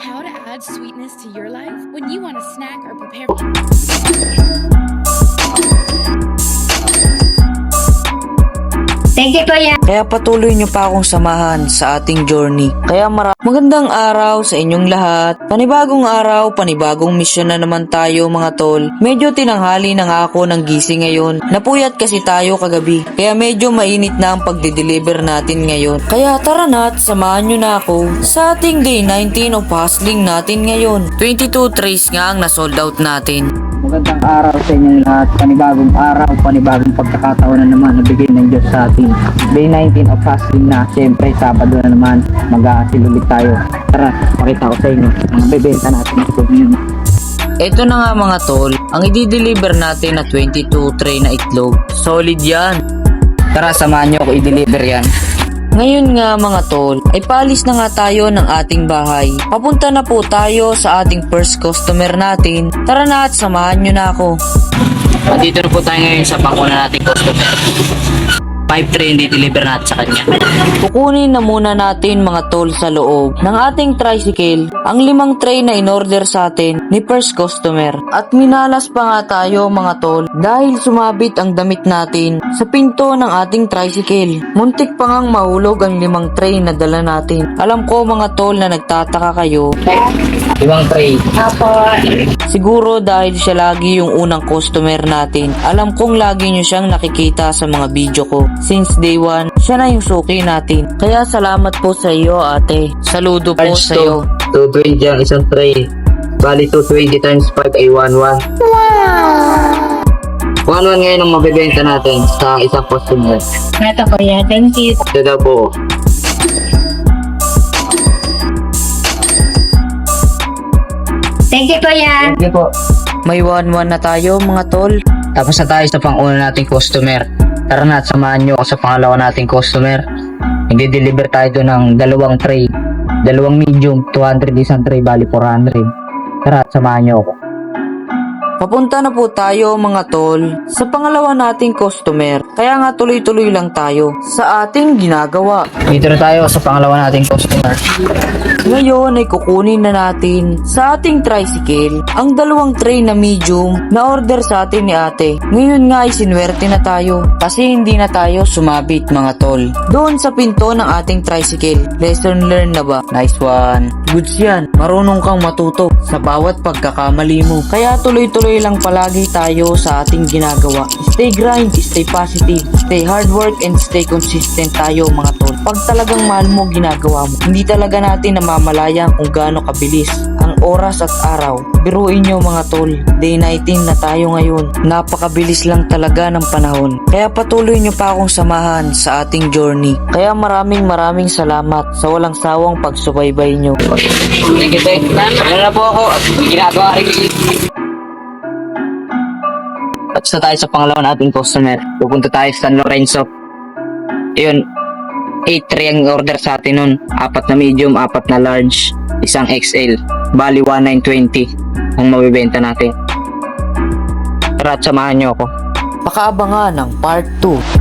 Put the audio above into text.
How to add sweetness to your life when you want to snack or prepare. Thank you, Kuya. Kaya patuloy nyo pa akong samahan sa ating journey. Kaya magandang araw sa inyong lahat. Panibagong araw, panibagong misyon na naman tayo mga tol. Medyo tinanghali na nga ako ng gising ngayon. Napuyat kasi tayo kagabi. Kaya medyo mainit na ang pagde-deliver natin ngayon. Kaya tara na at samahan nyo na ako sa ating day 19 of hustling natin ngayon. 22 trays nga ang na-sold out natin. Magandang araw sa inyo lahat. Panibagong araw, panibagong pagkakataon na naman na bigay ng Diyos sa atin. Day 19 of fasting na. Siyempre, Sabado na naman. Mag-aasil ulit tayo. Tara, pakita ko sa inyo. Ang bebenta natin ito ngayon. Ito na nga mga tol, ang i-deliver natin na 22 tray na itlog. Solid yan. Tara, samahan nyo ako i-deliver yan. Ngayon nga mga tol, ay paalis na nga tayo ng ating bahay. Papunta na po tayo sa ating first customer natin. Tara na at samahan nyo na ako. Dito na po tayo ngayon sa panguna nating customer. 5 tray hindi deliver natin sa kanya. Kukunin na muna natin mga tol sa loob ng ating tricycle ang 5 tray na in-order sa atin ni first customer. At minalas pa nga tayo mga tol dahil sumabit ang damit natin sa pinto ng ating tricycle. Muntik pa ngang mahulog ang 5 tray na dala natin. Alam ko mga tol na nagtataka kayo. 5 tray. Siguro dahil siya lagi yung unang customer natin. Alam kong lagi nyo siyang nakikita sa mga video ko. Since day 1, siya na yung suki natin. Kaya salamat po sa iyo ate. Saludo po sa iyo. 220 ang isang tray. Bali 220 times 5 ay 11. Wow! 11 ngayon ang mabibenta natin sa isang customer. Ito, Kuya. Thank you. Ito daw po. Thank you, Kuya. Thank you po. May 1-1 na tayo mga tol. Tapos na tayo sa pang-una nating customer. Tara na at samahan nyo ako sa pangalawa nating customer. Nagde-deliver tayo doon ng 2 tray. 2 medium, 200 isang tray, bali 400. Tara at samahan nyo ako. Papunta na po tayo mga tol sa pangalawa nating customer. Kaya nga tuloy-tuloy lang tayo sa ating ginagawa. Dito na tayo sa pangalawa nating customer. Ngayon ay kukunin na natin sa ating tricycle ang 2 tray na medium na order sa atin ni ate. Ngayon nga ay sinwerte na tayo kasi hindi na tayo sumabit mga tol. Doon sa pinto ng ating tricycle. Lesson learned na ba? Nice one. Goods yan. Marunong kang matuto sa bawat pagkakamali mo. Kaya tuloy-tuloy lang palagi tayo sa ating ginagawa. Stay grind, stay positive, stay hard work, and stay consistent tayo mga tol. Pag talagang mahal mo ginagawa mo, hindi talaga natin namamalayan kung gaano kabilis ang oras at araw. Biruin nyo mga tol, day 19 na tayo ngayon. Napakabilis lang talaga ng panahon. Kaya patuloy nyo pa akong samahan sa ating journey. Kaya maraming salamat sa walang sawang pagsubaybay nyo. Thank you, thank you. Ano na po ako? Ginagawa rin. At sa tayo sa pangalawa nating customer. Pupunta tayo sa San Lorenzo. Ayun, 8 tray ang order sa atin nun. 4 na medium, 4 na large, isang XL. Bali 1920 ang mabibenta natin. Tara at samahan nyo ako. Pakaabangan ng part 2.